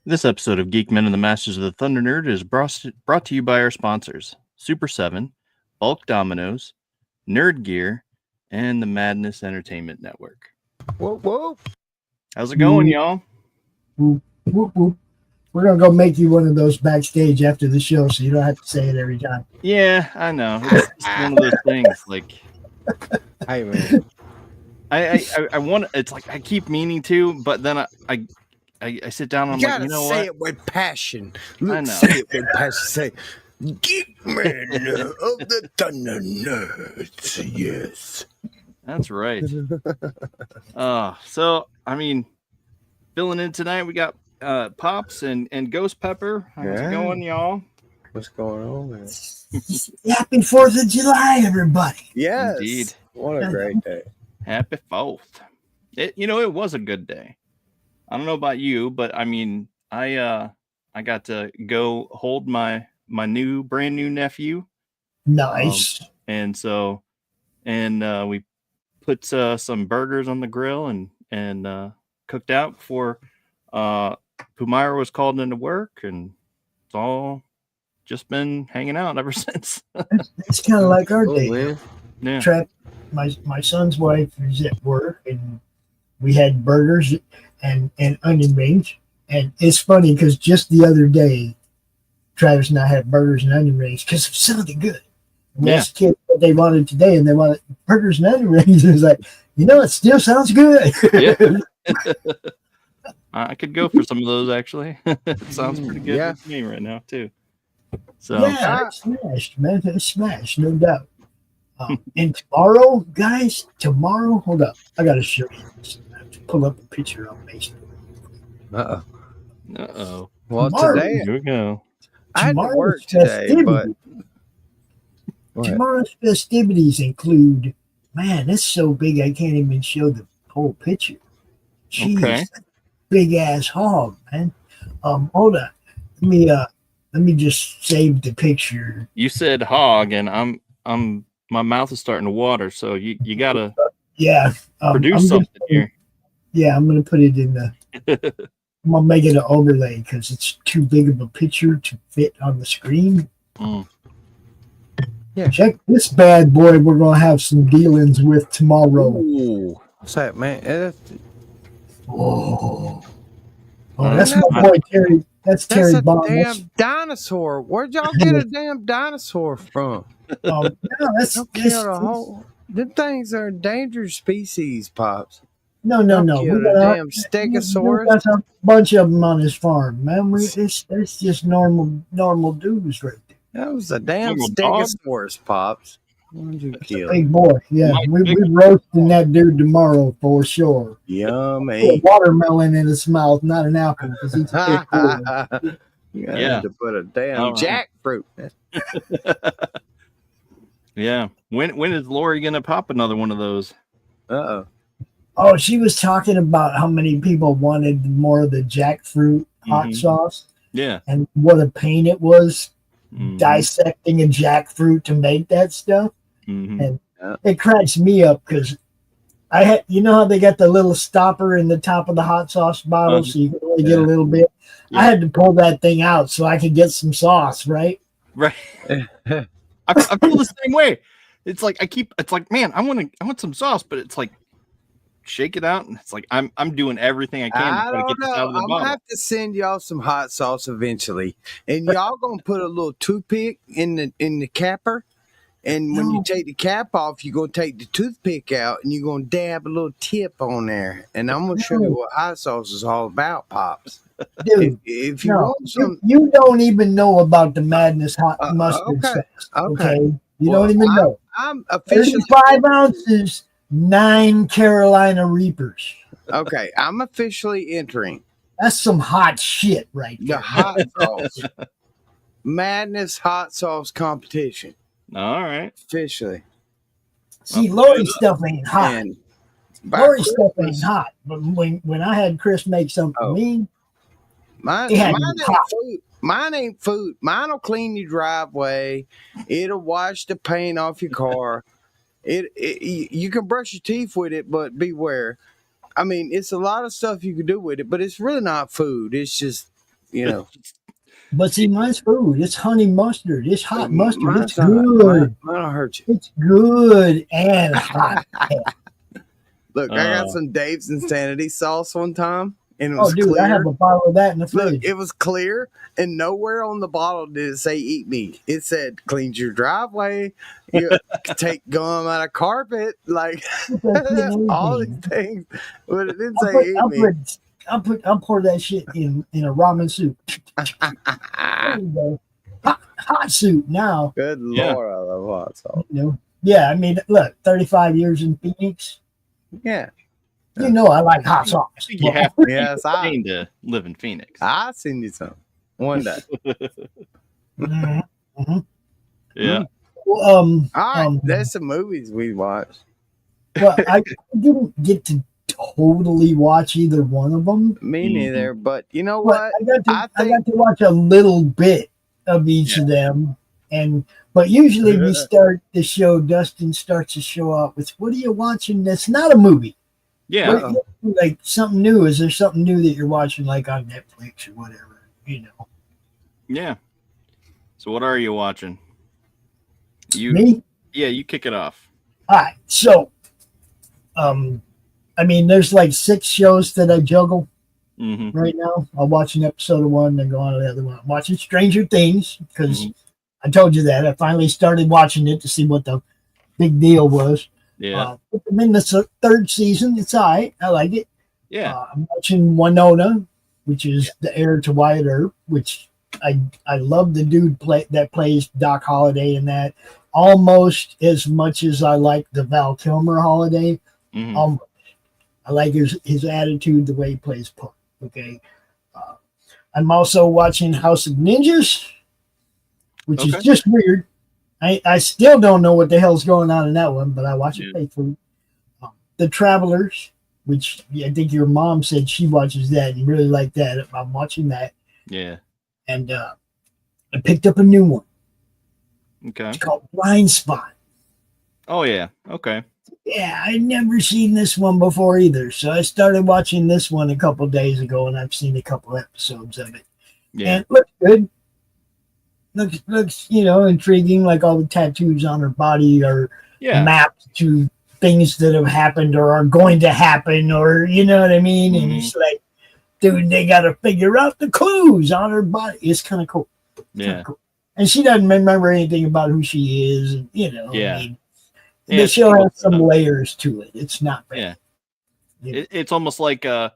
This episode of Geek-men and the Masters of the Thunder Nerd is brought to you by our sponsors, Super 7, Bulk Dominoes, Nerd Gear, and the Madness Entertainment Network. Whoa, whoa. How's it going, y'all? Whoop, whoop, whoop. We're going to go make you one of those backstage after the show so you don't have to say it every time. Yeah, I know. It's just one of those things. Like, Hey, man. I want. It's like I keep meaning to, but then I sit down and I'm like, you know say what? it with passion. I know. Say it with passion. Say, Geek-men of the Thunder Nerds. Yes. That's right. So I mean, filling in tonight, we got Pops and Ghost Pepper. How's it going, y'all? What's going on, man? Happy 4th of July, everybody. Yes. Indeed. What a great day. Happy 4th. It was a good day. I don't know about you, but I mean, I got to go hold my brand new nephew. Nice. And we put some burgers on the grill and cooked out before Pumira was called into work, and it's all just been hanging out ever since. It's kind of like our day. Man. Yeah. My son's wife is at work, and we had burgers and onion rings. And it's funny because just the other day, Travis and I had burgers and onion rings because it sounded good. We asked the kids what they wanted today, and they wanted burgers and onion rings. It was like, it still sounds good. Yeah. I could go for some of those, actually. It sounds pretty good to me right now, too. So yeah, it's smashed, man. It's smashed, no doubt. And tomorrow, guys, hold up. I got to show you this. I have to pull up a picture on Facebook. Uh-oh. Well, Tomorrow, today, Here we go. I had to work today, but... Tomorrow's festivities include, man, it's so big I can't even show the whole picture. Jeez, Okay. big ass hog, man. Hold on. Let me just save the picture. You said hog, and I'm my mouth is starting to water, so you gotta produce something here. Yeah, I'm gonna put it in the. I'm gonna make it an overlay because it's too big of a picture to fit on the screen. Yeah. Check this bad boy. We're gonna have some dealings with tomorrow. Ooh. What's that, man? Oh, that's my boy Terry. That's Terry a Bond. damn dinosaur. Where'd y'all get a damn dinosaur from? No, that's Them things are endangered species, Pops. No. Kill We a got damn stegosaurus. That's a bunch of them on his farm, man. It's just normal dudes right there. That was a damn Normal dog? stegosaurus, Pops. What'd you kill? Big boy, yeah. We roasting that dude tomorrow for sure. Put a Yummy. watermelon in his mouth, not an apple, because he's a big boy. You Yeah. had to put a damn All right. jackfruit. Yeah. When is Lori gonna pop another one of those? Uh-oh. Oh, she was talking about how many people wanted more of the jackfruit hot sauce Yeah. and what a pain it was Mhm. dissecting a jackfruit to make that stuff. Mhm. And it cracks me up because I had, how they got the little stopper in the top of the hot sauce bottle, so you can only get a little bit. Yeah. I had to pull that thing out so I could get some sauce, right? Right. I feel the same way. It's like man, I want some sauce, but it's like shake it out, and it's like I'm doing everything I can to I try to get don't this know. out of the I'm bottle. gonna have to send y'all some hot sauce eventually, and y'all gonna put a little toothpick in the capper, and when you take the cap off, you're gonna take the toothpick out, and you're gonna dab a little tip on there, and I'm gonna show you what hot sauce is all about, Pops. Dude, If you want some, you don't even know about the Madness hot mustard okay, sauce. okay. You Well, don't even know. I'm officially 35 ounces, 9 Carolina Reapers. okay. I'm officially entering That's some hot shit right the there. hot sauce Madness hot sauce competition. All right. Officially. See, Lori's stuff ain't hot. And by Lori's stuff ain't Christmas- hot. But when I had Chris make something for me, Mine It had ain't to be hot. food. Mine ain't food. Mine will clean your driveway. It'll wash the paint off your car. You can brush your teeth with it, but beware. I mean, it's a lot of stuff you can do with it, but it's really not food. It's just you know. But see, mine's food. It's honey mustard. It's hot mustard. It's Mine good. don't hurt you. It's good and hot. Look, I got some Dave's Insanity sauce one time, and it Oh, was dude, clear. I have a bottle of that in the Look, fridge. it was clear, and nowhere on the bottle did it say "eat me." It said "cleans your driveway," you take gum out of carpet, like all these things, but it didn't say "eat me." I'll pour that shit in a ramen soup. There you go. Hot soup now. Good Lord, I love hot sauce. You know, yeah, I mean, look, 35 years in Phoenix. Yeah. You know I like hot sauce. You have to Yes, to live in Phoenix. I seen you some one day. Yeah. Well, All right, there's some movies we watched. Well, I didn't get to totally watch either one of them. Me neither, but you know But what? I got to watch a little bit of each of them, but usually we start the show. Dustin starts the show out with, "What are you watching? That's not a movie." Yeah. Like something new. Is there something new that you're watching, like on Netflix or whatever? You know. Yeah. So what are you watching? Me? Yeah, you kick it off. All right. So, I mean, there's like 6 shows that I juggle right now. I'll watch an episode of one, then go on to the other one. I'm watching Stranger Things because I told you that I finally started watching it to see what the big deal was. Yeah. I'm in the 3rd season. It's all right. I like it. Yeah. I'm watching Winona, which is the heir to Wyatt Earp, which I love the dude that plays Doc Holliday in that almost as much as I like the Val Kilmer Holiday. I like his attitude, the way he plays Puck. Okay. I'm also watching House of Ninjas, which is just weird. I still don't know what the hell's going on in that one, but I watch it faithfully. The Travelers, which I think your mom said she watches that and really like that. I'm watching that. Yeah. And I picked up a new one. Okay. It's called Blind Spot. Oh, yeah. Okay. Yeah, I'd never seen this one before either. So I started watching this one a couple days ago, and I've seen a couple episodes of it. Yeah. And it looks good. Looks, intriguing, like all the tattoos on her body are mapped to things that have happened or are going to happen, or you know what I mean? And it's like, dude, they got to figure out the clues on her body. It's kind of cool. Yeah. Cool. And she doesn't remember anything about who she is. And, Yeah. I mean, the show has some layers to it. It's not bad. Yeah. It's almost like the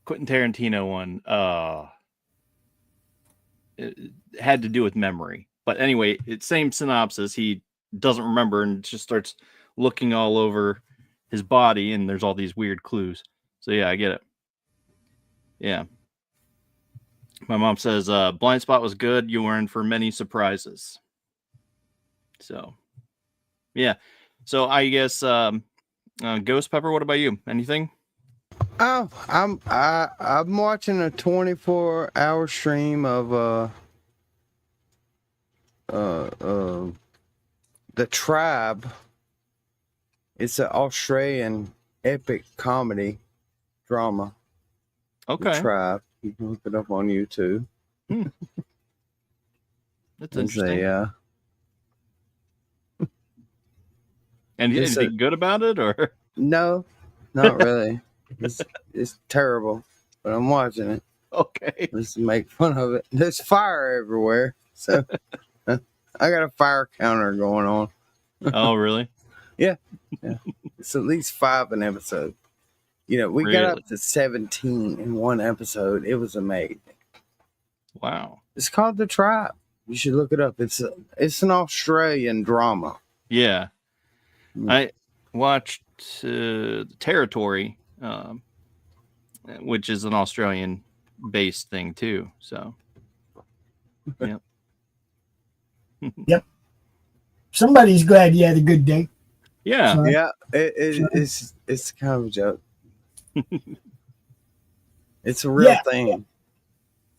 Quentin Tarantino one. It had to do with memory. But anyway, it's same synopsis. He doesn't remember and just starts looking all over his body, and there's all these weird clues. So yeah, I get it. Yeah. My mom says Blind Spot was good. You were in for many surprises. So yeah. So I guess Ghost Pepper, what about you? Anything? Oh, I'm watching a 24-hour stream of The Tribe. It's an Australian epic comedy drama. Okay. The Tribe. You can look it up on YouTube. That's interesting. And anything good about it, or no, not really. It's terrible, but I'm watching it. Okay. Just to make fun of it. There's fire everywhere, so I got a fire counter going on. Oh, really? Yeah. It's at least 5 an episode. We got up to 17 in one episode. It was amazing. Wow. It's called The Tribe. You should look it up. It's an Australian drama. Yeah. I watched Territory, which is an Australian-based thing too. So, yeah. Yep. Somebody's glad you had a good day. Yeah. So, yeah. It's kind of a joke. It's a real thing.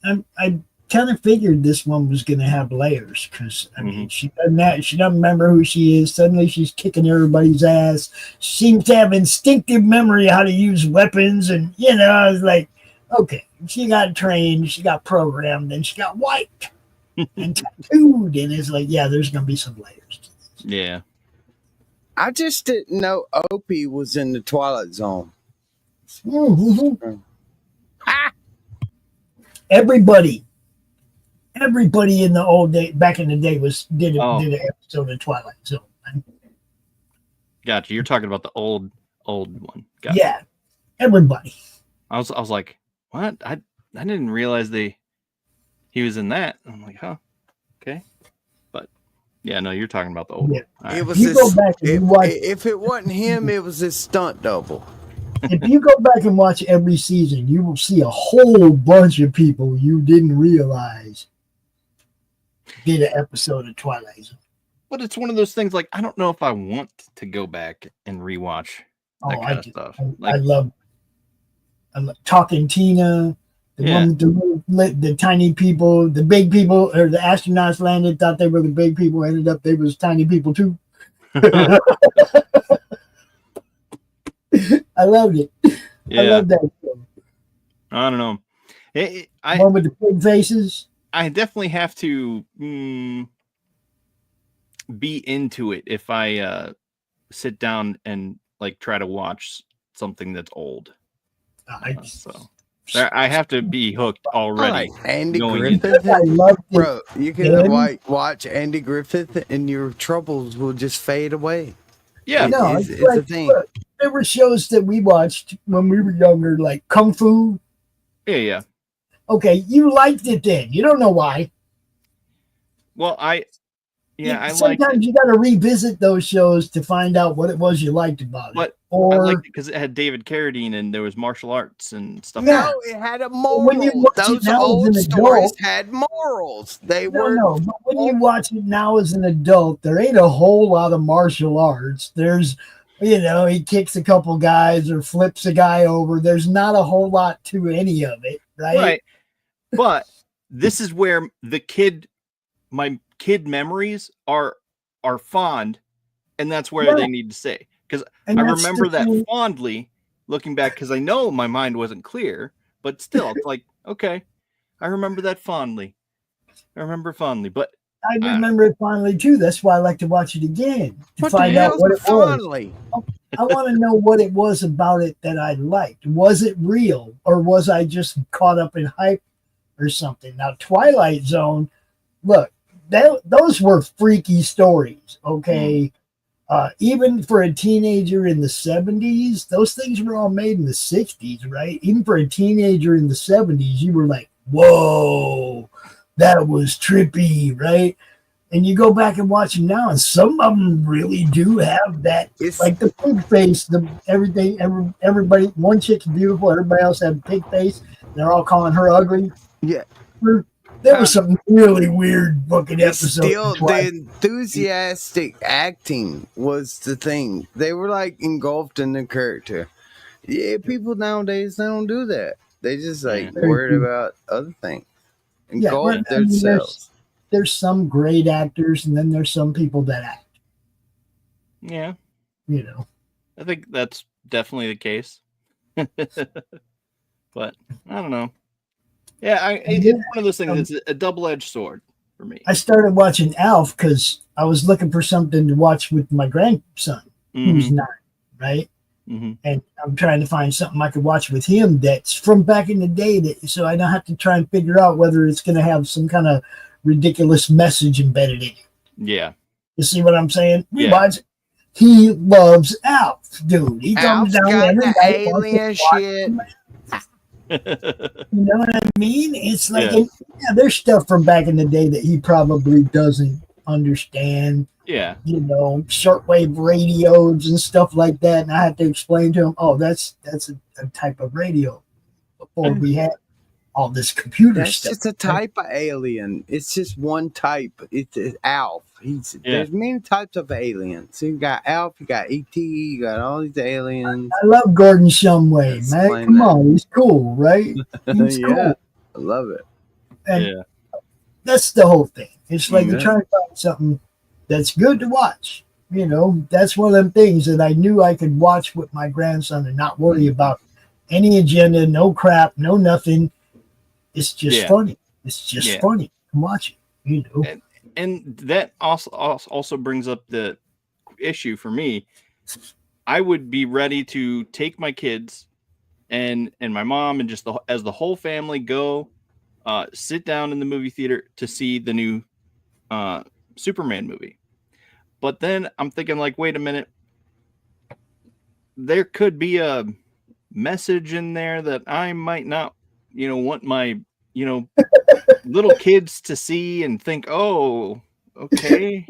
I kind of figured this one was going to have layers because I mean Mm-hmm. she doesn't remember who she is. Suddenly she's kicking everybody's ass. She seems to have instinctive memory how to use weapons, and I was like, okay, she got trained, she got programmed, and she got wiped and tattooed, and it's like, yeah, there's going to be some layers to this. Yeah. I just didn't know Opie was in the Twilight Zone. Mm-hmm. Ha! Everybody in the old day, back in the day, did an episode of Twilight Zone. Gotcha. You're talking about the old one. Gotcha. Yeah, everybody. I was like, what? I didn't realize he was in that. I'm like, huh, okay. But yeah, no, you're talking about the old one. All It right. was You go back and you watch. if it wasn't him, it was his stunt double. If you go back and watch every season, you will see a whole bunch of people you didn't realize did an episode of Twilight Zone. But it's one of those things, like, I don't know if I want to go back and rewatch that kind of stuff. I love Talking Tina, the one with the tiny people, the big people, or the astronauts landed, thought they were the big people, ended up they was tiny people too. I loved it. Yeah. I love that show. I don't know. One with the big faces. I definitely have to be into it if I sit down and like try to watch something that's old. I have to be hooked already. Like Andy going Griffith. I loved it. Bro, you can watch Andy Griffith and your troubles will just fade away. Yeah. No, it's like, a thing. Look, there were shows that we watched when we were younger, like Kung Fu. Yeah. Okay, you liked it then. You don't know why. Well, I sometimes you got to revisit those shows to find out what it was you liked about it. I liked it because it had David Carradine and there was martial arts and stuff. No, it had a moral. Those old stories had morals. They were. No, but when you watch it now as an adult, there ain't a whole lot of martial arts. There's, he kicks a couple guys or flips a guy over. There's not a whole lot to any of it, right? Right. But this is where my kid memories are fond, and that's where they need to stay. Because I remember that fondly looking back, because I know my mind wasn't clear, but still, it's like, okay, I remember that fondly. But I remember it fondly too. That's why I like to watch it again to find out what it fondly? was. I want to know what it was about it that I liked. Was it real, or was I just caught up in hype or something? Now, Twilight Zone, look, those were freaky stories, okay? Even for a teenager in the 70s, those things were all made in the 60s, right? Even for a teenager in the 70s, you were like, whoa, that was trippy, right? And you go back and watch them now, and some of them really do have that, like the pig face, everybody, one chick's beautiful, everybody else had a pig face. They're all calling her ugly. Yeah. There was some really weird fucking episodes. Still, the enthusiastic acting was the thing. They were like engulfed in the character. Yeah, people nowadays, they don't do that. They just like worried about other things. Engulfed themselves. There's some great actors, and then there's some people that act. Yeah. I think that's definitely the case. But I don't know. Yeah, it's one of those things. It's a double-edged sword for me. I started watching Alf because I was looking for something to watch with my grandson, who's 9, right? Mm-hmm. And I'm trying to find something I could watch with him that's from back in the day, so I don't have to try and figure out whether it's going to have some kind of ridiculous message embedded in it. Yeah. You see what I'm saying? Watch it. He loves Alf, dude. He comes down every night. Alien shit. You know what I mean? It's like, there's stuff from back in the day that he probably doesn't understand. Yeah. Shortwave radios and stuff like that. And I had to explain to him, that's a type of radio before we had all this computer stuff. It's just a type of alien. It's just one type. It's Alf. There's many types of aliens. So you got Alf, you got ET, you got all these aliens. I love Gordon Shumway, man. Come on, he's cool, right? He's cool. I love it. And That's the whole thing. It's like Yeah. you're trying to find something that's good to watch. You know, that's one of them things that I knew I could watch with my grandson and not worry about any agenda, no crap, no nothing. It's just funny. It's just funny to watch it. You know, and that also brings up the issue for me. I would be ready to take my kids and my mom and just as the whole family go sit down in the movie theater to see the new Superman movie. But then I'm thinking, like, wait a minute, there could be a message in there that I might not, want my, little kids to see and think, oh, okay.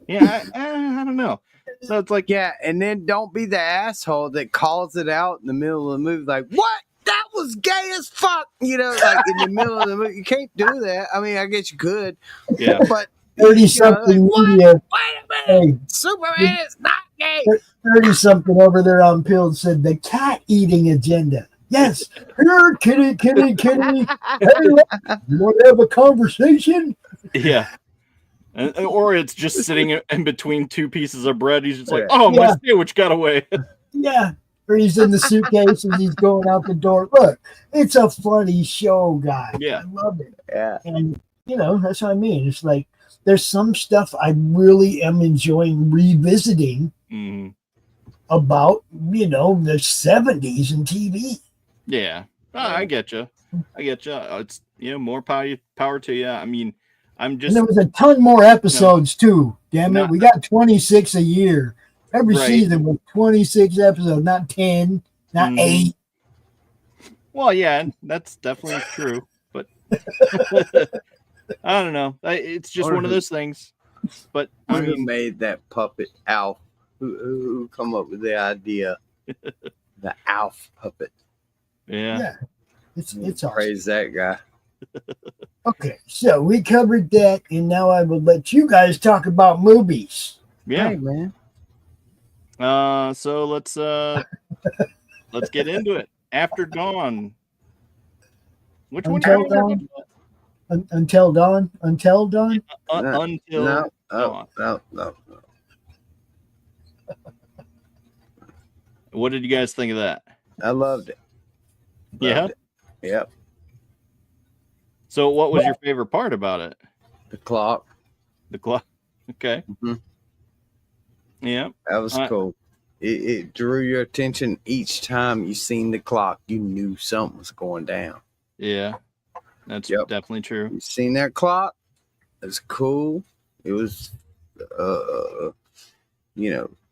Yeah, I don't know. So it's like, Yeah, and then don't be the asshole that calls it out in the middle of the movie, like, what? That was gay as fuck. You know, like in the middle of the movie. You can't do that. I mean, I guess you could. Yeah. But 30-something media. Wait a minute. Hey, Superman is not gay. 30-something over there on Pilled said the cat eating agenda. Yes. Here, kitty. Hey, you want to have a conversation? Yeah. Or it's just sitting in between two pieces of bread. He's just like, oh, my sandwich got away. Yeah. Or he's in the suitcase and he's going out the door. Look, it's a funny show, guys. Yeah. I love it. Yeah. And, that's what I mean. It's like there's some stuff I really am enjoying revisiting about, the 70s and TV. Yeah. I get you. It's, more power to you. I mean, I'm just. And there was a ton more episodes too. Damn it. We got 26 a year. Every season was 26 episodes, not 10, not 8. Well, yeah, that's definitely true. But I don't know. It's just one of those things. But who made that puppet, Alf? Who come up with the idea? The Alf puppet. Yeah. It's awesome. Praise that guy. Okay, so we covered that, and now I will let you guys talk about movies. Yeah, hey, man. So let's get into it. After Dawn. Which one? Until Dawn. Until Dawn. Until Dawn. Until Dawn. No. What did you guys think of that? I loved it. Yep. So, what was your favorite part about it? The clock. The clock. Okay. Mm-hmm. Yeah. That was cool. It drew your attention each time you seen the clock. You knew something was going down. Yeah. That's definitely true. You seen that clock? It was cool. It was,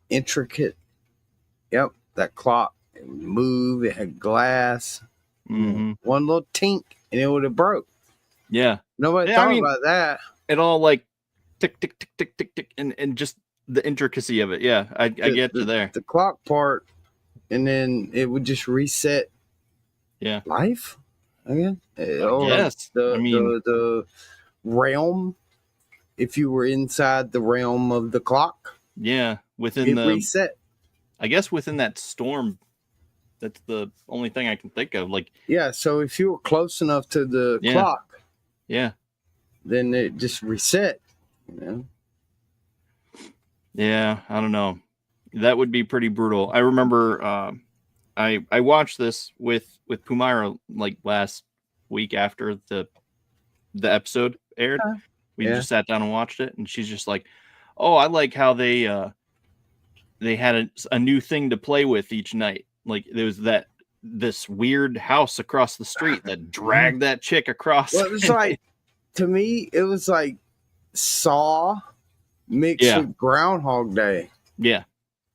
intricate. Yep. That clock. It would move. It had glass. Mm-hmm. One little tink and it would have broke. Yeah. Nobody thought about that. It all like tick, tick, tick, tick, tick, tick, and just the intricacy of it. Yeah, I get you there. The clock part, and then it would just reset. Yeah. Life. Again. Yes. The realm. If you were inside the realm of the clock. Yeah, within the reset. I guess within that storm. That's the only thing I can think of. Like, yeah. So if you were close enough to the clock, then it just reset. Yeah, I don't know. That would be pretty brutal. I remember I watched this with Pumaira like last week after the episode aired. We just sat down and watched it, and she's just like, "Oh, I like how they had a new thing to play with each night. Like there was this weird house across the street that dragged that chick across." Well, it was like, to me, it was like Saw mixed with Groundhog Day. Yeah,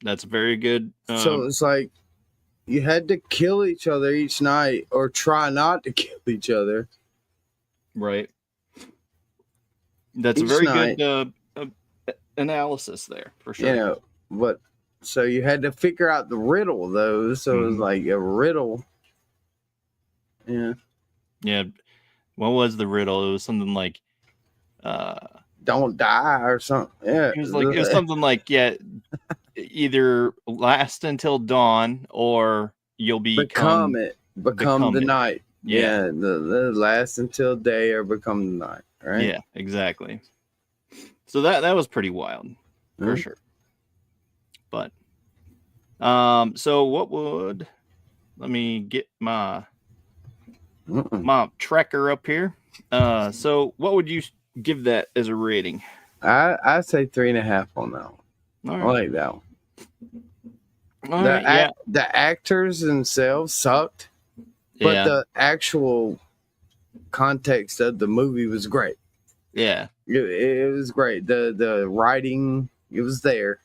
that's very good. So it's like you had to kill each other each night, or try not to kill each other. Right. That's a very good analysis there, for sure. Yeah, but so you had to figure out the riddle, though. So it was like a riddle. Yeah. Yeah. What was the riddle? It was something like, don't die or something. Yeah. It was something like, either last until dawn or you'll become the night. Yeah. The last until day or become the night. right? Yeah, exactly. So that was pretty wild for sure. But so what would, let me get my tracker up here. So what would you give that as a rating? I say 3.5 on that one. I like that one. The actors themselves sucked, but the actual context of the movie was great. Yeah, it was great. The writing, it was there.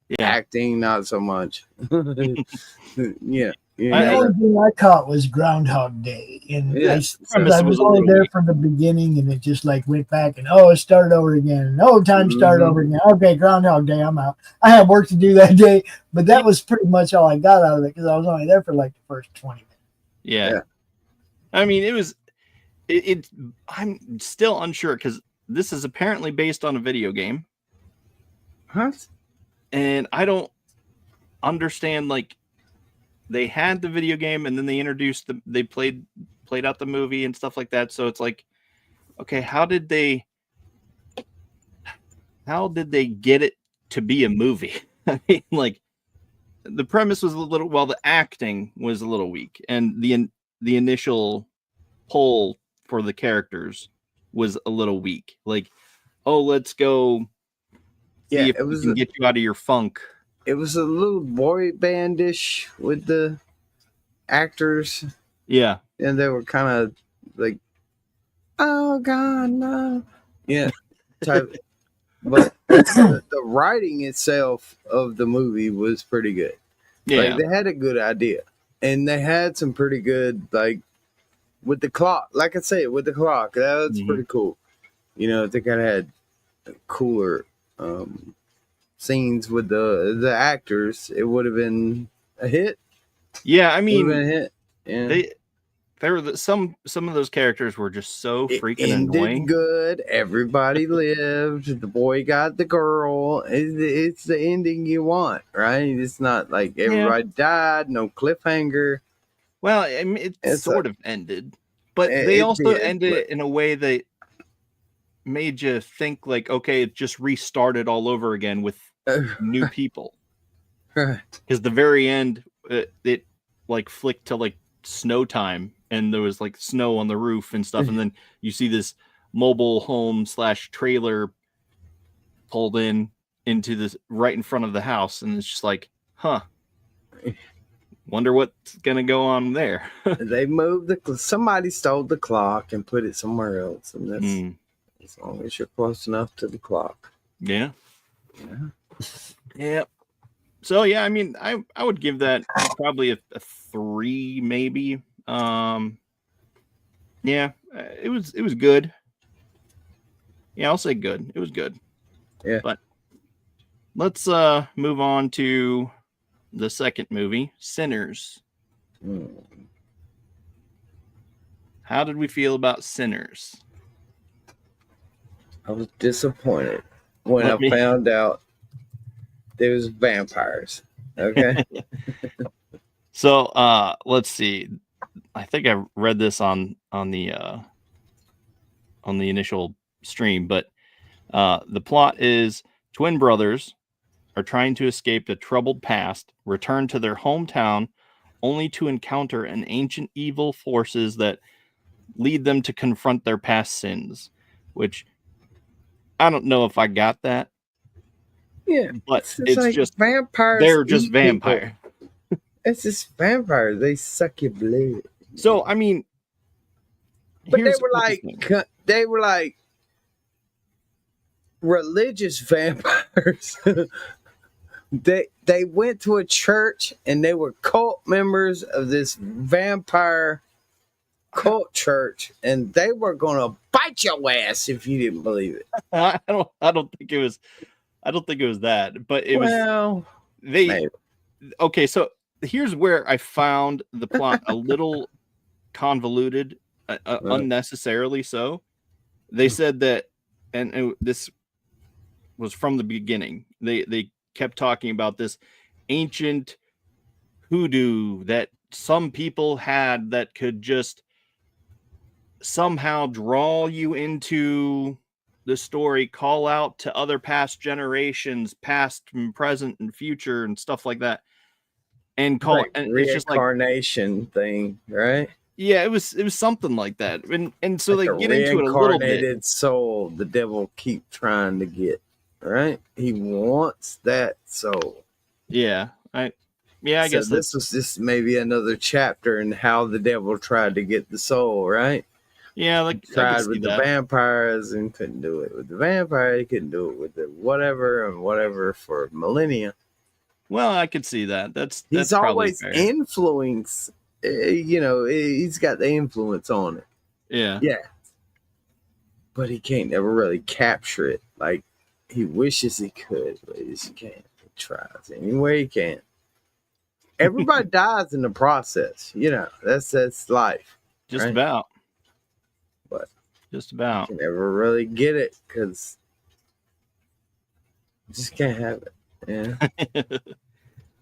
Yeah. Acting, not so much. Yeah. The only thing I caught was Groundhog Day, and I was only there from the beginning, and it just like went back and it started over again. And time started over again. Okay, Groundhog Day, I'm out. I had work to do that day, but that was pretty much all I got out of it because I was only there for like the first 20 minutes. Yeah. I mean, it was. I'm still unsure because this is apparently based on a video game. Huh? And I don't understand, like, they had the video game and then they introduced they played out the movie and stuff like that. So it's like, okay, how did they get it to be a movie? I mean, like, the premise was a little, the acting was a little weak, and the initial pull for the characters was a little weak. Like, oh, let's go see if we can get you out of your funk. It was a little boy bandish with the actors. Yeah. And they were kind of like, oh God, no. Yeah. But the writing itself of the movie was pretty good. Yeah. Like, they had a good idea. And they had some pretty good, like, with the clock. Like I said, with the clock. That's pretty cool. You know, if they kind of had cooler scenes with the actors, it would have been a hit. Yeah, I mean, a hit. Yeah. They were some of those characters were just so freaking annoying. Good. Everybody lived. The boy got the girl. It's the ending you want, right? It's not like everybody died. No cliffhanger. Well, I mean, it sort of ended, but they also ended it in a way that made you think, like, okay, it just restarted all over again with new people. Right. Because the very end, it like flicked to like snow time, and there was like snow on the roof and stuff, and then you see this mobile home / trailer pulled into this right in front of the house, and it's just like, huh. Wonder what's gonna go on there. They moved somebody stole the clock and put it somewhere else, and that's as long as you're close enough to the clock. Yeah. Yeah. So yeah, I mean, I would give that probably a 3, maybe. Yeah, it was good. Yeah, I'll say good. It was good. Yeah. But let's move on to the second movie, Sinners. How did we feel about Sinners? I was disappointed when I found out there was vampires. Okay. So let's see. I think I read this on the initial stream, but the plot is twin brothers are trying to escape the troubled past, return to their hometown, only to encounter an ancient evil forces that lead them to confront their past sins, which I don't know if I got that. Yeah, but it's like just vampires. They're just vampire. It's just vampires. They suck your blood. So I mean, but they were like religious vampires. They went to a church and they were cult members of this vampire cult church, and they were gonna bite your ass if you didn't believe it. I don't think it was that, but it was maybe. Okay, so here's where I found the plot a little convoluted, unnecessarily so. They said that, and this was from the beginning. They kept talking about this ancient hoodoo that some people had that could just somehow draw you into the story, call out to other past generations, past and present and future and stuff like that. And call Like and it's just like, reincarnation thing, right? yeah, it was something like that. And so Like they a get into it a little bit. reincarnated soul the devil keep trying to get, right? He wants that soul. Yeah. I So guess this was just maybe another chapter in how the devil tried to get the soul, right? yeah, He like I tried could see with the that. vampires and couldn't do it with the vampire. He couldn't do it with the whatever and whatever for millennia. Well, I could see that. That's He's probably always fair. influence. He's got the influence on it. Yeah. Yeah. But he can't never really capture it like he wishes he could, but he just can't. He tries any way he can. Everybody dies in the process, that's life. Just right? about. But just about. you can never really get it because you just can't have it. Yeah.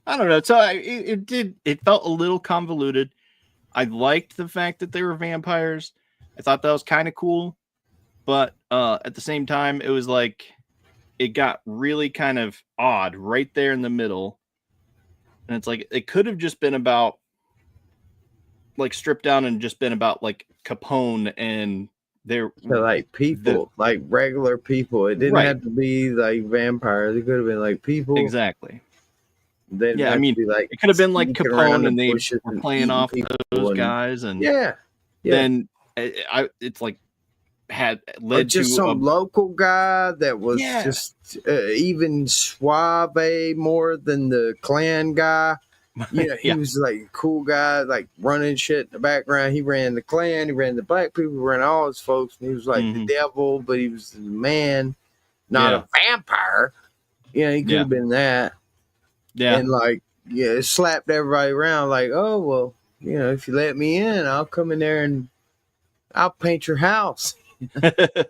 I don't know. So it felt a little convoluted. I liked the fact that they were vampires. I thought that was kind of cool. But at the same time, it was like it got really kind of odd right there in the middle. And it's like it could have just been about like stripped down and just been about like Capone and their like people, like regular people. It didn't have to be like vampires. It could have been like people. Exactly. Yeah, I mean, like it could have been like Capone and they were playing off those guys, and then it's like had led or just to some local guy that was just even suave more than the Klan guy. He was like a cool guy, like running shit in the background. He ran the Klan, he ran the black people, he ran all his folks, and he was like the devil, but he was the man, not a vampire. He could have been that. Yeah. And like, slapped everybody around like, oh, well, if you let me in, I'll come in there and I'll paint your house.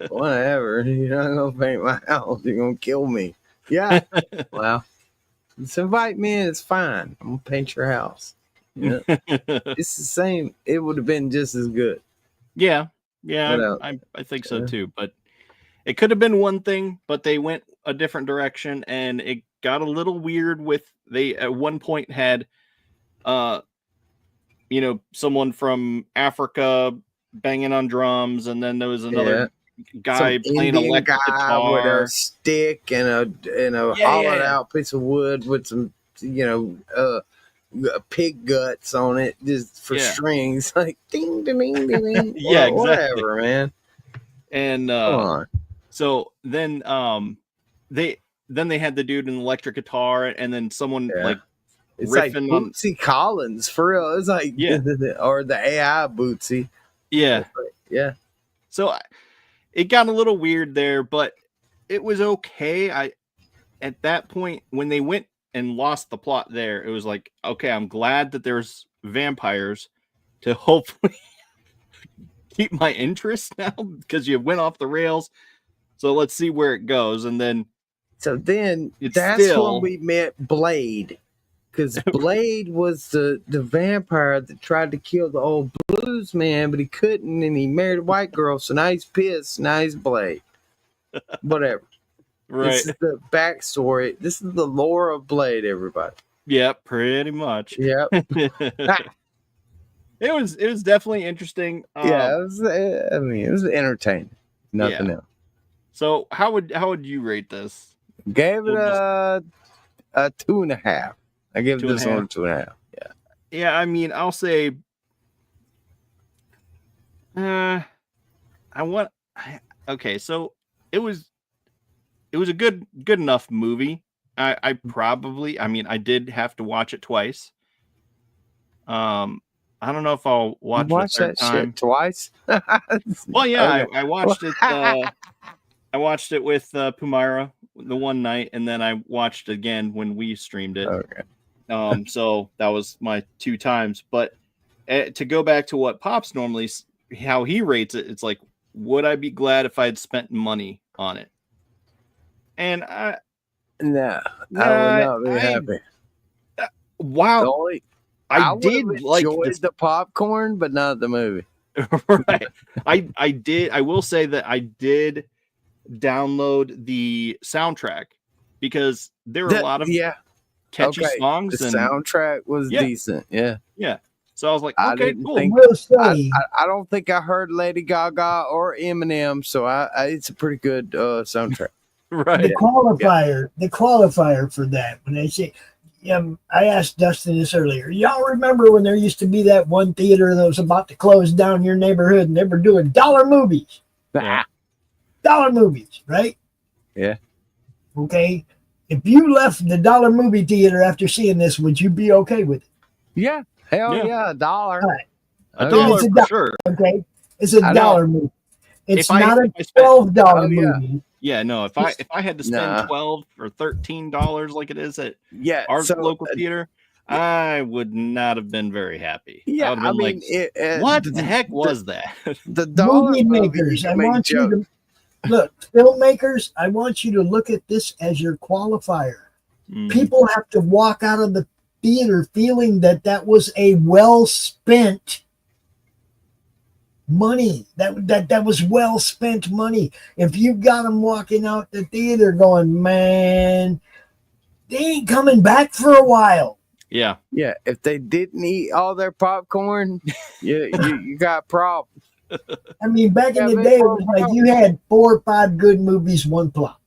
Whatever. You're not going to paint my house. You're going to kill me. Yeah. Well, just invite me in. It's fine. I'm going to paint your house. It's the same. It would have been just as good. Yeah. Yeah. I think so too. But it could have been one thing, but they went a different direction and it got a little weird with they at one point had someone from Africa banging on drums, and then there was another guy playing electric guitar with a stick and a hollowed out piece of wood with some pig guts on it just for strings, like ding ding ding ding. Exactly. Whatever, man. And so then they had the dude in the electric guitar, and then someone like it's riffing like Bootsy Collins for real. It's like or the AI Bootsy. Yeah. So it got a little weird there, but it was okay. At that point when they went and lost the plot there, it was like, okay, I'm glad that there's vampires to hopefully keep my interest now because you went off the rails. So let's see where it goes. And then that's when we met Blade. Because Blade was the vampire that tried to kill the old blues man, but he couldn't, and he married a white girl, so now he's pissed. Now he's Blade. Whatever. Right. This is the backstory. This is the lore of Blade, everybody. Yep, pretty much. Yep. It was definitely interesting. It was entertaining. Nothing else. So how would you rate this? Gave it a 2.5. I give this one a 2.5. Yeah. Yeah, I mean, I'll say okay, so it was a good enough movie. I did have to watch it twice. I don't know if I'll watch it that time. Shit twice. Well, yeah, okay. I watched it. I watched it with Pumaira the one night, and then I watched it again when we streamed it. Okay. So that was my 2 times. But to go back to what Pops normally, how he rates it, it's like, would I be glad if I had spent money on it? And I would not be happy. Wow. I did like the popcorn, but not the movie. Right. I did. I will say that I did download the soundtrack because there were a lot of catchy songs, The and soundtrack was decent. Yeah. yeah. So I was like, I okay, didn't cool. think- I will say, I don't think I heard Lady Gaga or Eminem, so it's a pretty good soundtrack. Right. the qualifier for that, when they say, I asked Dustin this earlier. Y'all remember when there used to be that one theater that was about to close down your neighborhood, and they were doing dollar movies? Yeah. Dollar movies, right? Yeah. Okay. If you left the dollar movie theater after seeing this, would you be okay with it? Yeah. Hell yeah, $1. All right. A dollar It's for sure. Okay. It's a I know. dollar movie. It's If I not a spent- $12 movie. Yeah, no. If I had to spend $12 or $13 like it is at our local theater, I would not have been very happy. Yeah, I would have been what the heck was that? The dollar Movie makers, I want you to look, filmmakers, I want you to look at this as your qualifier. People have to walk out of the theater feeling that was a well spent money. That was well spent money. If you got them walking out the theater going, man, they ain't coming back for a while. Yeah. Yeah. If they didn't eat all their popcorn, you got problems. I mean, back in the day, it was like you had 4 or 5 good movies, one plot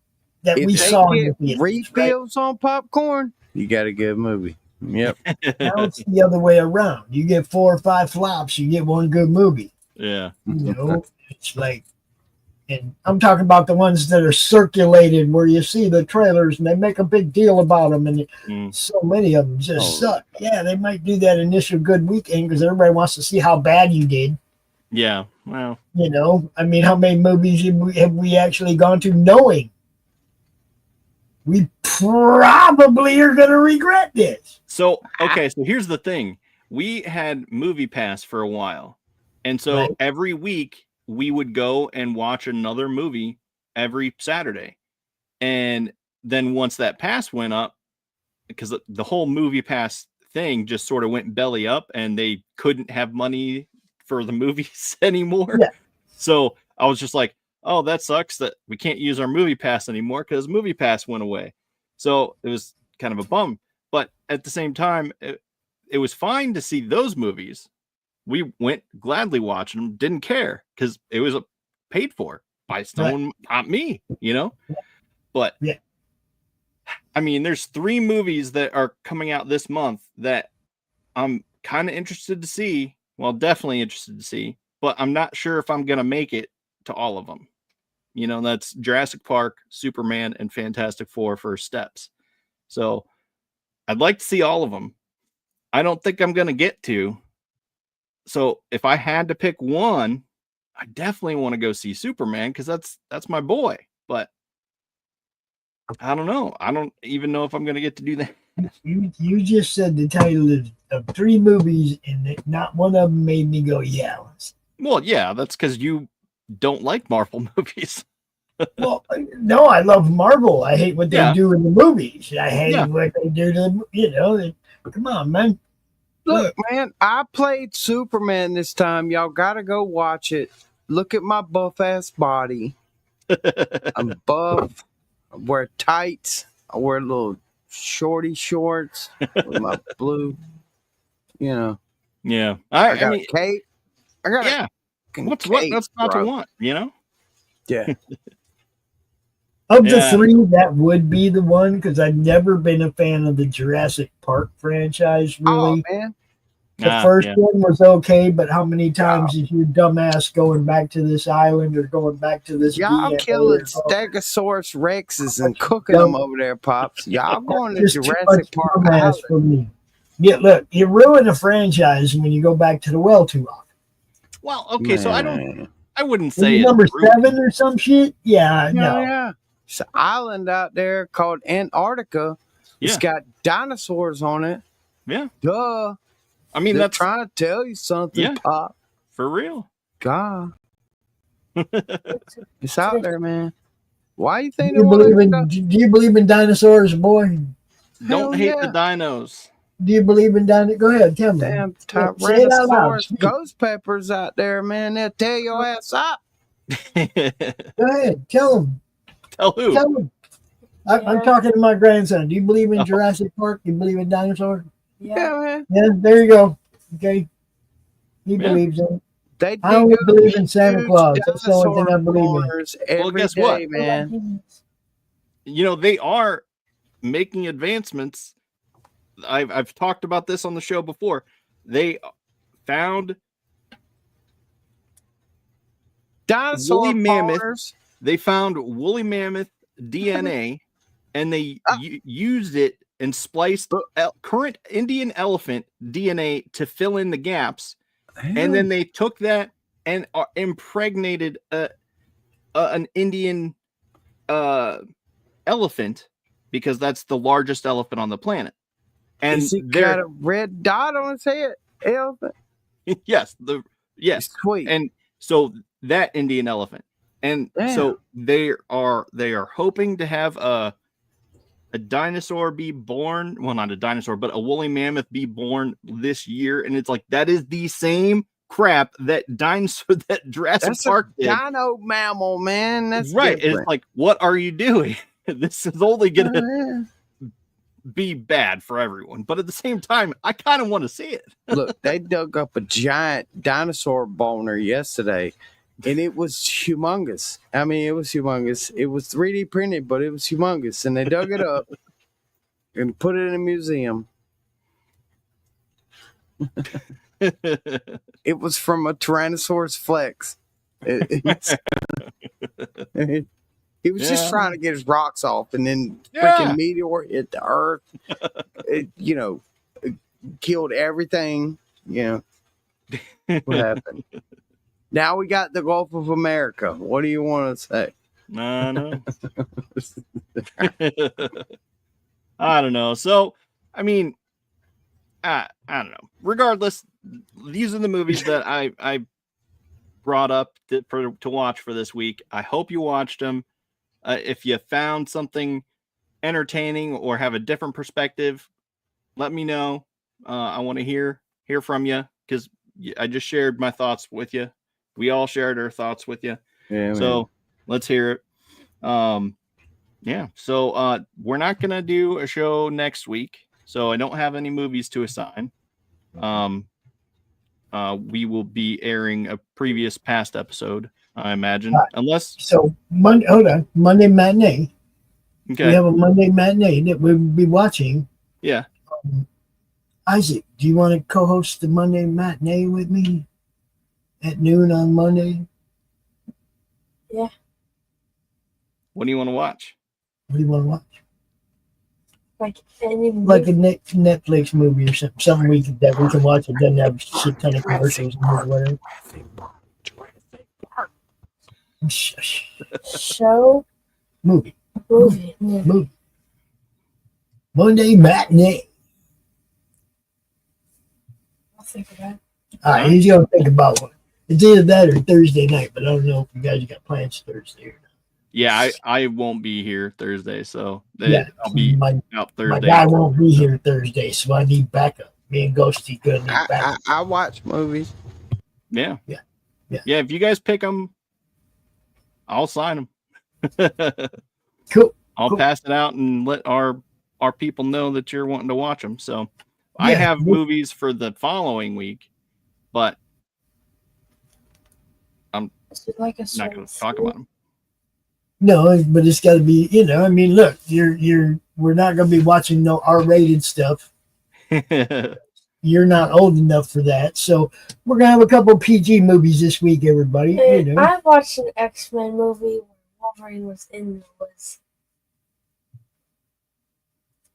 that we saw in the theater. Refills on popcorn, you got a good movie. Yep. Now it's the other way around. You get 4 or 5 flops, you get one good movie. Yeah. You know, it's like, and I'm talking about the ones that are circulated where you see the trailers and they make a big deal about them, and so many of them just suck. Yeah, they might do that initial good weekend because everybody wants to see how bad you did. Yeah, well, you know, I mean, how many movies have we actually gone to knowing we probably are going to regret this? So, okay, so here's the thing. We had Movie Pass for a while. And so every week we would go and watch another movie every Saturday. And then once that pass went up, because the whole Movie Pass thing just sort of went belly up and they couldn't have money for the movies anymore. Yeah. So I was just like, oh, that sucks that we can't use our Movie Pass anymore because Movie Pass went away. So it was kind of a bum. But at the same time, it was fine to see those movies. We went gladly watching them, didn't care because it was paid for by someone, not me, you know? But I mean, there's 3 movies that are coming out this month that I'm kind of interested to see. Well, definitely interested to see, but I'm not sure if I'm going to make it to all of them. You know, that's Jurassic Park, Superman, and Fantastic Four First Steps. So I'd like to see all of them. I don't think I'm going to get to. So if I had to pick one, I definitely want to go see Superman because that's my boy. But I don't know. I don't even know if I'm going to get to do that. You just said the title of 3 movies, and not one of them made me go, yeah. Well, yeah, that's because you don't like Marvel movies. Well, no, I love Marvel. I hate what they do in the movies. I hate what they do to, you know. Come on, man. Look, man, I played Superman this time. Y'all got to go watch it. Look at my buff-ass body. I'm buff. I wear tights. I wear little shorty shorts with my blue, you know. Yeah. I got a cape. I got what's not to want, you know? Yeah. Of the 3, that would be the one, because I've never been a fan of the Jurassic Park franchise, really. Oh, man. The first one was okay, but how many times is your dumbass going back to this island or going back to this? Y'all killing Stegosaurus Rexes and cooking them over there, Pops. Y'all going to Jurassic Park Island. For me. Yeah, look, you ruin a franchise when you go back to the well too often. Well, okay, so I wouldn't say it's number 7 or some shit. Yeah, no. Yeah. It's an island out there called Antarctica. It's got dinosaurs on it. Yeah. Duh. I mean, they're that's trying to tell you something, Pop. For real. God. It's out there, man. Why you think do you believe in dinosaurs, boy? Don't hate the dinos. Do you believe in dinosaurs? Go ahead, tell me. Damn Say it out loud. Tyrannosaurus ghost peppers out there, man. They'll tear your ass up. Go ahead, tell them. Tell who? Tell them. I'm talking to my grandson. Do you believe in Jurassic Park? Do you believe in dinosaurs? Yeah, man. Yeah, there you go. Okay. He believes in it. I only believe in Santa Claus. That's the only thing I believe in. Well, guess what, man? You know, they are making advancements. I've talked about this on the show before. They found dinosaur woolly mammoth. powders. They found woolly mammoth DNA, and they used it and spliced current Indian elephant DNA to fill in the gaps. And then they took that and impregnated an Indian elephant, because that's the largest elephant on the planet. And he got a red dot on his head. Elephant. Yes, sweet. And so that Indian elephant, and so they are hoping to have a dinosaur be born. Well, not a dinosaur, but a woolly mammoth be born this year. And it's like, that is the same crap that Jurassic Park did. Dino mammal, man. That's right. different. It's like, what are you doing? This is only gonna be bad for everyone, but at the same time, I kind of want to see it. Look, they dug up a giant dinosaur boner yesterday, and it was humongous. I mean, it was humongous. It was 3D printed, but it was humongous, and they dug it up and put it in a museum. It was from a Tyrannosaurus Flex. He was just trying to get his rocks off, and then freaking meteor hit the earth. It killed everything. What happened? Now we got the Gulf of America. What do you want to say? I know. I don't know. So, I mean, I don't know. Regardless, these are the movies that I brought up to watch for this week. I hope you watched them. If you found something entertaining or have a different perspective, let me know. I want to hear from you, because I just shared my thoughts with you. We all shared our thoughts with you. Yeah, so let's hear it. So we're not going to do a show next week, so I don't have any movies to assign. We will be airing a previous past episode, I imagine, unless. So Monday matinee. Okay. We have a Monday matinee that we'll be watching. Yeah. Isaac, do you want to co-host the Monday matinee with me at noon on Monday? Yeah. What do you want to watch? What do you want to watch? Like any movie. Like a Netflix movie or something that we can watch. It doesn't have a shit ton of commercials or whatever. Show. Movie. Monday matinee. I'll think of that. All right, he's gonna think about one. It's either that or Thursday night, but I don't know if you guys got plans Thursday or not. Yeah, I won't be here Thursday, so I'll be out Thursday. My guy won't be here Thursday, so I need backup. Me and Ghosty gonna need backup. I watch movies. Yeah. If you guys pick them, I'll sign them. Cool. I'll pass it out and let our people know that you're wanting to watch them. So I have movies for the following week, but I'm not going to talk about them. No, but it's got to be, I mean, look, we're not going to be watching no R-rated stuff. You're not old enough for that. So we're going to have a couple of PG movies this week, everybody. I watched an X-Men movie where Wolverine was in the woods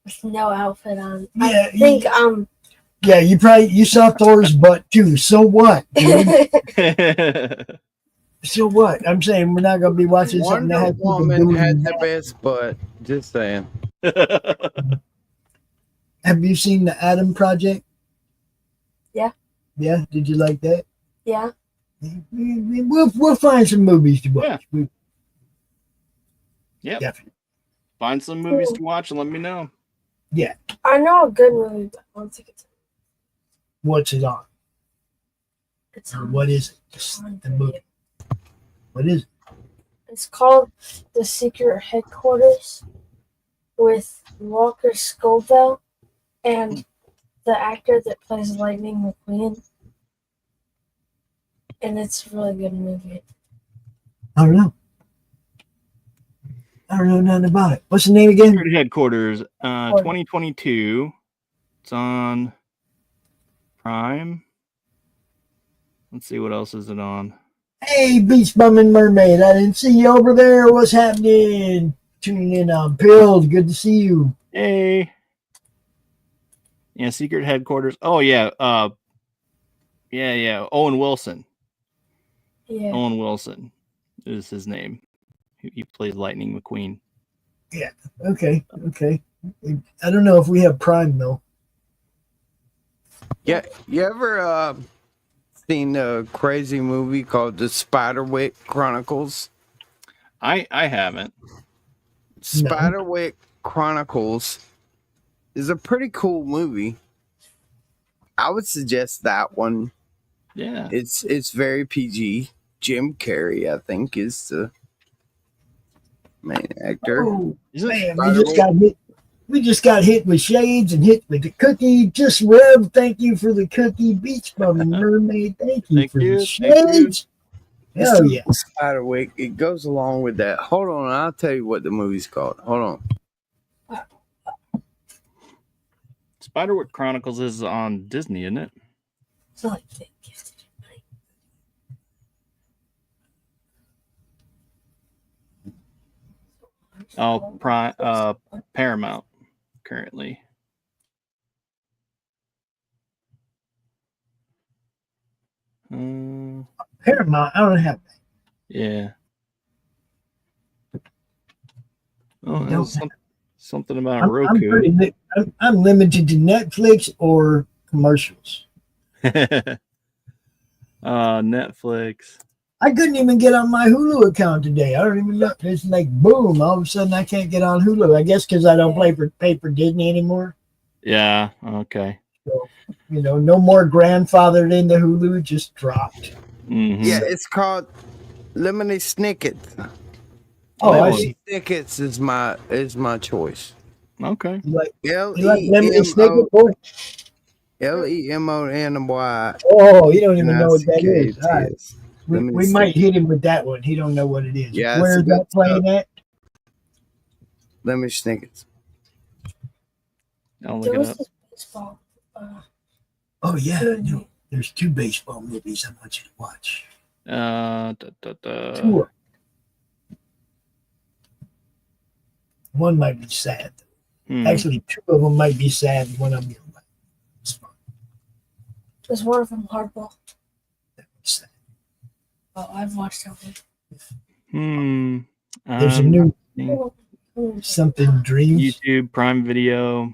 with no outfit on. Yeah, I think yeah, you saw Thor's butt too. So what? So what? I'm saying we're not going to be watching something that has Woman had the best butt. Just saying. Have you seen the Adam Project? Yeah. Yeah. Did you like that? Yeah. We'll find some movies to watch. Yeah. Find some movies to watch and let me know. Yeah. I know a good movie, but I don't think it's. What's it on? It's Or on. what is it? It's on The movie. What is it? It's called The Secret Headquarters with Walker Scobell and the actor that plays Lightning McQueen. And it's a really good movie. I don't know. I don't know nothing about it. What's the name again? Secret Headquarters, 2022. It's on Prime. Let's see, what else is it on? Hey, Beach Bumming Mermaid. I didn't see you over there. What's happening? Tuning in on Pilled. Good to see you. Hey. Yeah, Secret Headquarters. Oh, yeah. Yeah. Owen Wilson. Yeah. Owen Wilson is his name. He plays Lightning McQueen. Yeah. Okay. I don't know if we have Prime, though. Yeah, you ever seen a crazy movie called The Spiderwick Chronicles? I haven't. Spiderwick Chronicles is a pretty cool movie. I would suggest that one. Yeah. It's very PG. Jim Carrey, I think, is the main actor. Oh, Is it man, Spiderwick? we just got hit with shades and hit with the cookie. Just Reb, thank you for the cookie. Beach Bumming Mermaid, thank you for the shades. Hell yeah. Spiderwick. It goes along with that. Hold on, I'll tell you what the movie's called. Hold on. Spiderwick Chronicles is on Disney, isn't it? It's not like that. Oh, Paramount currently. Paramount, I don't have that. Yeah. Oh, something about Roku. I'm limited to Netflix or commercials. Netflix. I couldn't even get on my Hulu account today. I don't even know. It's like boom, all of a sudden I can't get on Hulu. I guess because I don't pay for Disney anymore. Yeah. Okay. So, no more grandfathered into Hulu. Just dropped. Mm-hmm. Yeah, it's called Lemony Snicket. Oh, I Lemony see. Snickets is my choice. Okay. You like Lemony Snicket, boy? Lemony. Oh, you don't even know what that is. All right. We might Snicket. hit him with that one. He don't know what it is. Yeah, where's that playing at? Lemony Snickets. I'll There look it was up. this baseball. Oh yeah, no. There's 2 baseball movies I want you to watch. 2. One might be sad. Actually, 2 of them might be sad. One of them is fun. There's one of them hardball. That was sad. Oh, I've watched that one. There's a new something Dreams. YouTube, Prime Video.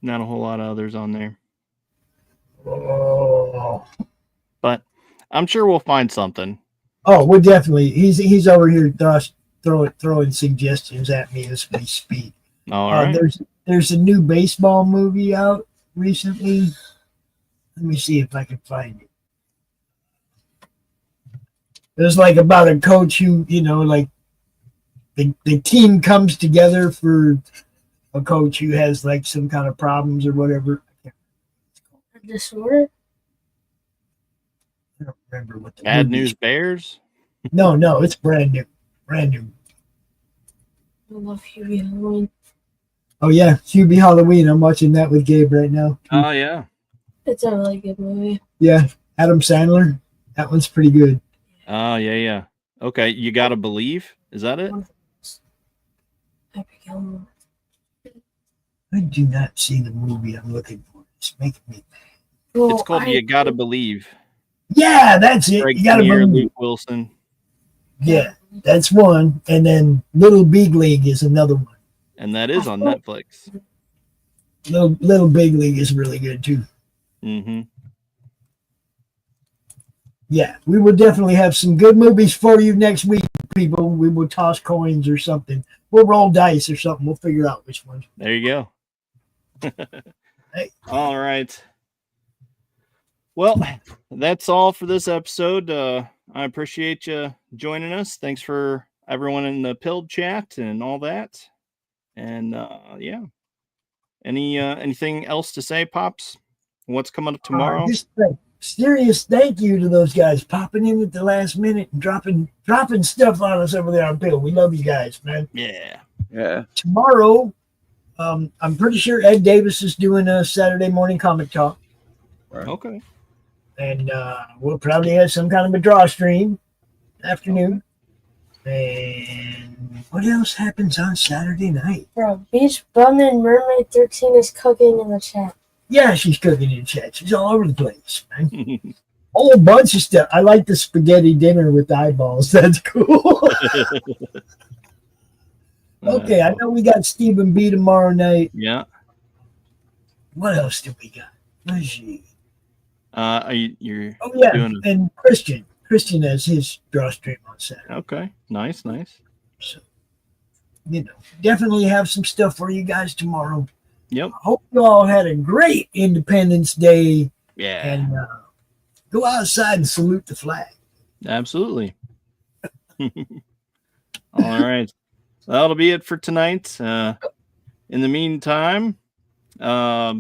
Not a whole lot of others on there. Oh. But I'm sure we'll find something. Oh, we're definitely. He's over here throwing suggestions at me as we speak. All right. There's a new baseball movie out recently. Let me see if I can find it. There's like about a coach who, like the team comes together for a coach who has like some kind of problems or whatever. Disorder? I don't remember what the Bad movie News is. Bears? No, it's brand new. Brand new. I love Huey Halloween. Oh yeah, Hubie Halloween. I'm watching that with Gabe right now. Oh, yeah. It's a really good movie. Yeah, Adam Sandler. That one's pretty good. Oh, yeah. Okay, You Gotta Believe? Is that it? Epic Gilmore. I do not see the movie I'm looking for. It's making me mad. Well, It's called You Gotta Believe. Yeah, that's it. Greg You gotta Kinnear, believe. Luke Wilson. Yeah, that's one. And then Little Big League is another one. And that is on Netflix. Little Big League is really good too. Mm-hmm. Yeah, we will definitely have some good movies for you next week. people, we will toss coins or something. We'll roll dice or something. We'll figure out which one. There you go. Hey. All right. Well, that's all for this episode. I appreciate you joining us. Thanks for everyone in the Pilled chat and all that. And yeah. Anything else to say, Pops? What's coming up tomorrow? Just a serious thank you to those guys popping in at the last minute and dropping stuff on us over there on Pill. We love you guys, man. Yeah. Yeah. Tomorrow, I'm pretty sure Ed Davis is doing a Saturday morning comic talk. Right. Okay. And we'll probably have some kind of a draw stream afternoon. And what else happens on Saturday night? Bro, Beach Bum and Mermaid 13 is cooking in the chat. Yeah, she's cooking in chat. She's all over the place, man. Whole bunch of stuff. I like the spaghetti dinner with eyeballs. That's cool. Okay, I know we got Stephen B tomorrow night. Yeah. What else do we got? Where's she? You're Oh yeah, doing and Christian. Christian has his draw stream on Saturday. okay. Nice. So, definitely have some stuff for you guys tomorrow. Yep. I hope you all had a great Independence Day. Yeah. And go outside and salute the flag. Absolutely. All right. That'll be it for tonight. In the meantime, yeah,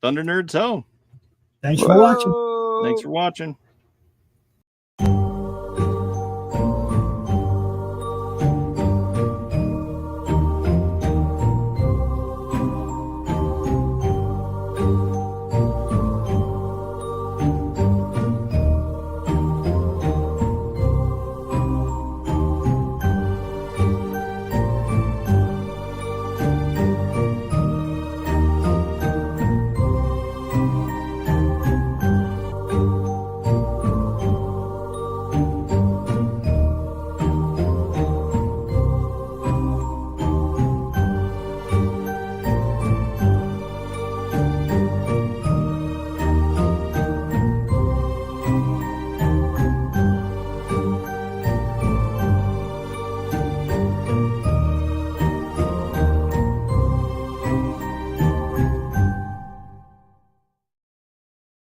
Thunder Nerds Ho. Thanks for watching. Whoa. Thanks for watching.